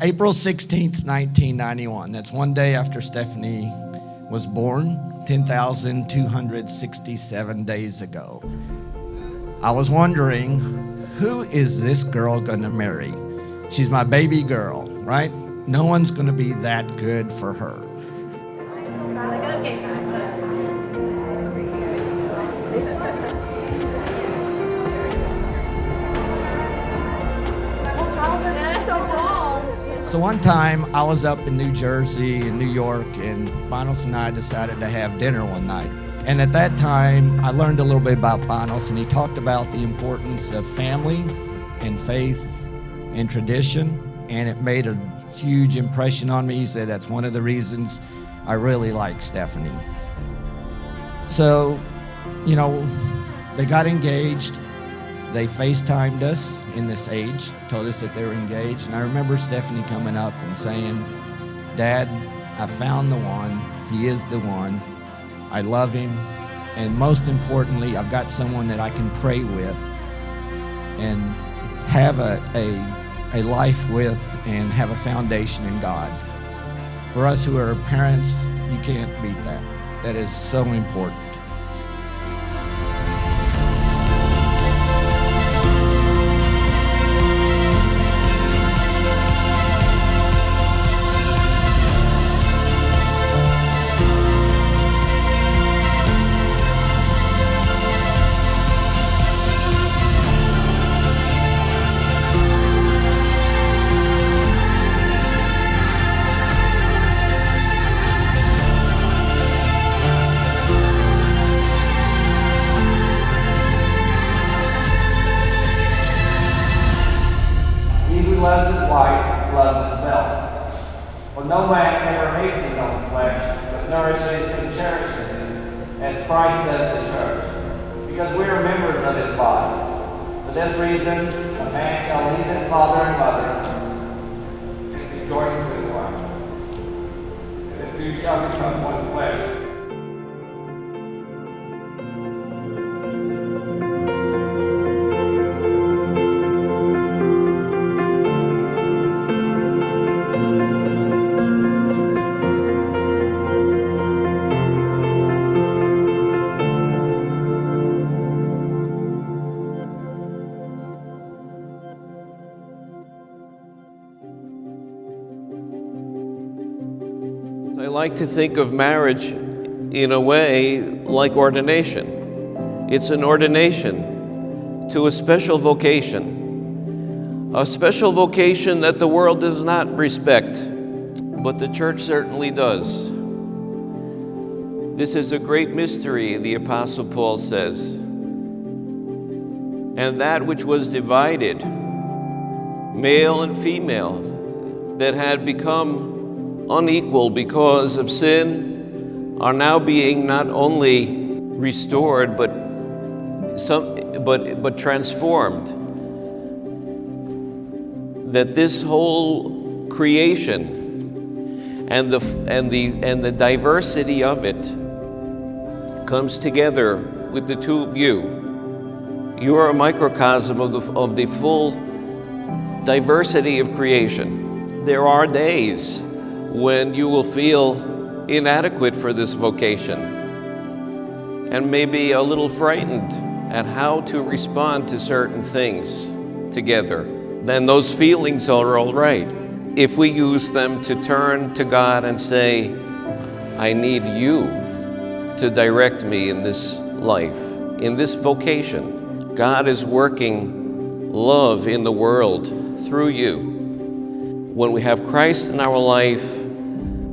April 16th, 1991. That's one day after Stephanie was born, 10,267 days ago. I was wondering, who is this girl gonna marry? She's my baby girl, right? No one's gonna be that good for her. So one time I was up in New Jersey and New York, and Panos and I decided to have dinner one night. And at that time, I learned a little bit about Panos, and he talked about the importance of family and faith and tradition, and it made a huge impression on me. He said that's one of the reasons I really like Stephanie. So, you know, they got engaged. They FaceTimed us in this age, told us that they were engaged. And I remember Stephanie coming up and saying, "Dad, I found the one. He is the one. I love him. And most importantly, I've got someone that I can pray with and have a life with and have a foundation in God." For us who are parents, you can't beat that. That is so important. Loves his wife, loves himself. For no man ever hates his own flesh, but nourishes and cherishes it, as Christ does the church, because we are members of his body. For this reason, a man shall leave his father and mother, and be joined to his wife, and the two shall become one flesh. I like to think of marriage in a way like ordination. It's an ordination to a special vocation that the world does not respect, but the church certainly does. This is a great mystery, the Apostle Paul says. And that which was divided, male and female, that had become unequal because of sin, are now being not only restored but transformed. That this whole creation and the diversity of it comes together with the two of you. You are a microcosm of the full diversity of creation. There are days when you will feel inadequate for this vocation and maybe a little frightened at how to respond to certain things together. Then those feelings are all right if we use them to turn to God and say, I need you to direct me in this life, in this vocation. God is working love in the world through you. When we have Christ in our life,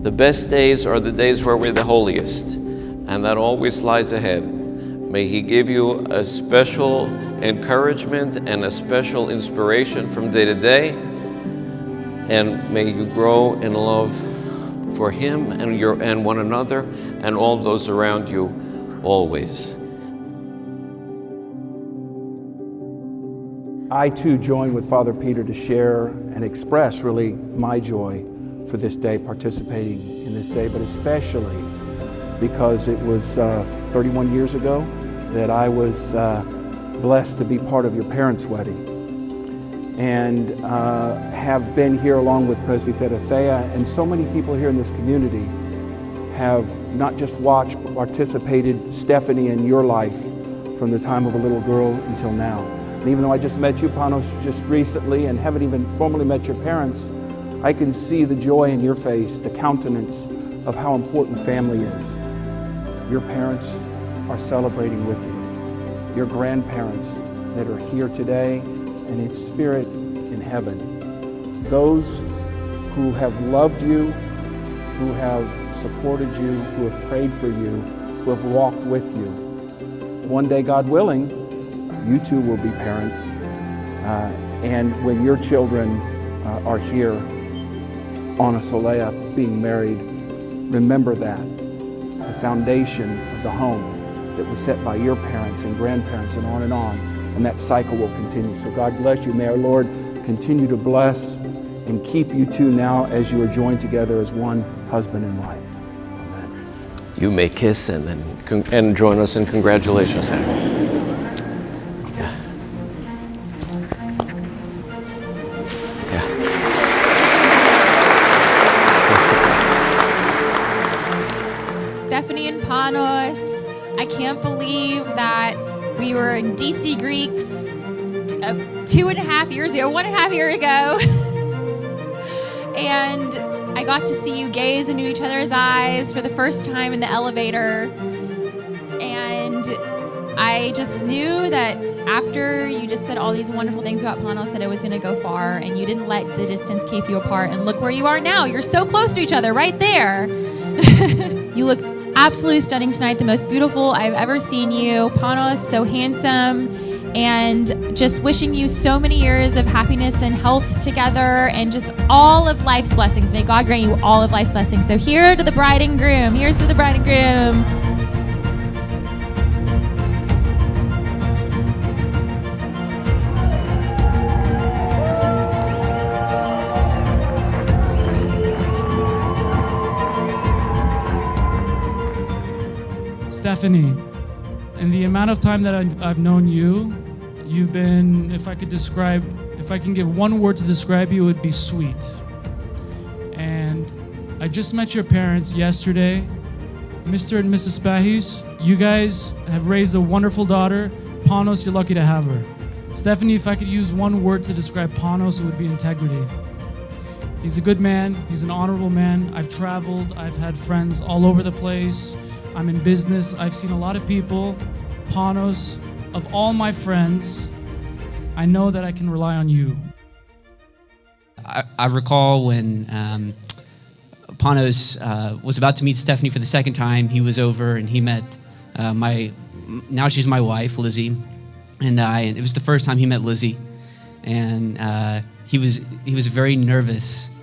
the best days are the days where we're the holiest, and that always lies ahead. May He give you a special encouragement and a special inspiration from day to day, and may you grow in love for Him and one another and all those around you always. I too join with Father Peter to share and express really my joy for this day, participating in this day, but especially because it was 31 years ago that I was blessed to be part of your parents' wedding. and have been here along with Presbytera Thea, and so many people here in this community have not just watched but participated, Stephanie, in your life from the time of a little girl until now. And even though I just met you, Panos, just recently and haven't even formally met your parents, I can see the joy in your face, the countenance of how important family is. Your parents are celebrating with you. Your grandparents that are here today and in spirit in heaven. Those who have loved you, who have supported you, who have prayed for you, who have walked with you. One day, God willing, you too will be parents. And when your children are here on a solea being married, remember that. The foundation of the home that was set by your parents and grandparents and on, and that cycle will continue. So God bless you. May our Lord continue to bless and keep you two now as you are joined together as one husband and wife. Amen. You may kiss and then join us in congratulations. Yeah. Yeah. Stephanie and Panos, I can't believe that we were in DC Greeks 2.5 years ago, 1.5 years ago. And I got to see you gaze into each other's eyes for the first time in the elevator. And I just knew that after you just said all these wonderful things about Panos, that it was going to go far, and you didn't let the distance keep you apart. And look where you are now. You're so close to each other right there. You look absolutely stunning tonight, the most beautiful I've ever seen you. Panos, so handsome, and just wishing you so many years of happiness and health together and just all of life's blessings. May God grant you all of life's blessings. So here to the bride and groom. Here's to the bride and groom. Stephanie, in the amount of time that I've known you, you've been, if I can give one word to describe you, it would be sweet. And I just met your parents yesterday. Mr. and Mrs. Pahis, you guys have raised a wonderful daughter. Panos, you're lucky to have her. Stephanie, if I could use one word to describe Panos, it would be integrity. He's a good man. He's an honorable man. I've traveled. I've had friends all over the place. I'm in business. I've seen a lot of people. Panos, of all my friends, I know that I can rely on you. I recall when Panos was about to meet Stephanie for the second time. He was over and he met now she's my wife, Lizzie, and it was the first time he met Lizzie, and he was very nervous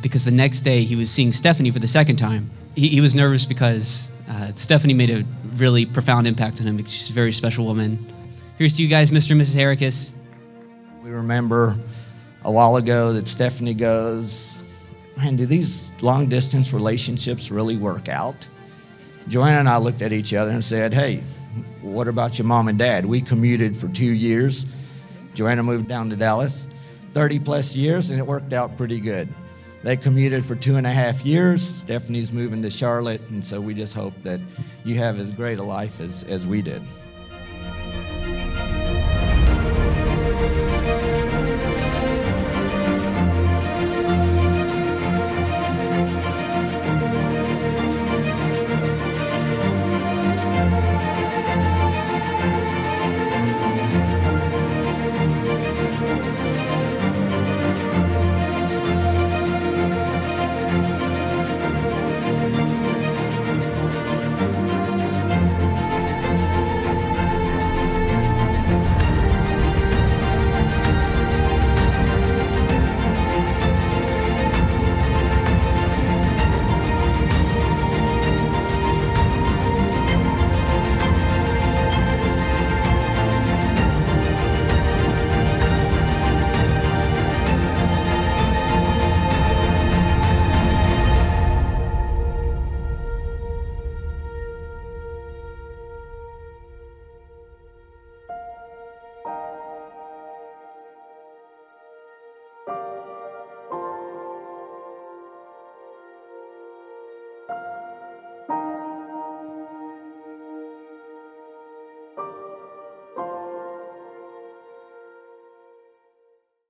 because the next day he was seeing Stephanie for the second time. He was nervous because Stephanie made a really profound impact on him. She's a very special woman. Here's to you guys, Mr. and Mrs. Hericus. We remember a while ago that Stephanie goes, man, do these long-distance relationships really work out? Joanna and I looked at each other and said, hey, what about your mom and dad? We commuted for 2 years. Joanna moved down to Dallas, 30-plus years, and it worked out pretty good. They commuted for 2.5 years. Stephanie's moving to Charlotte, and so we just hope that you have as great a life as we did.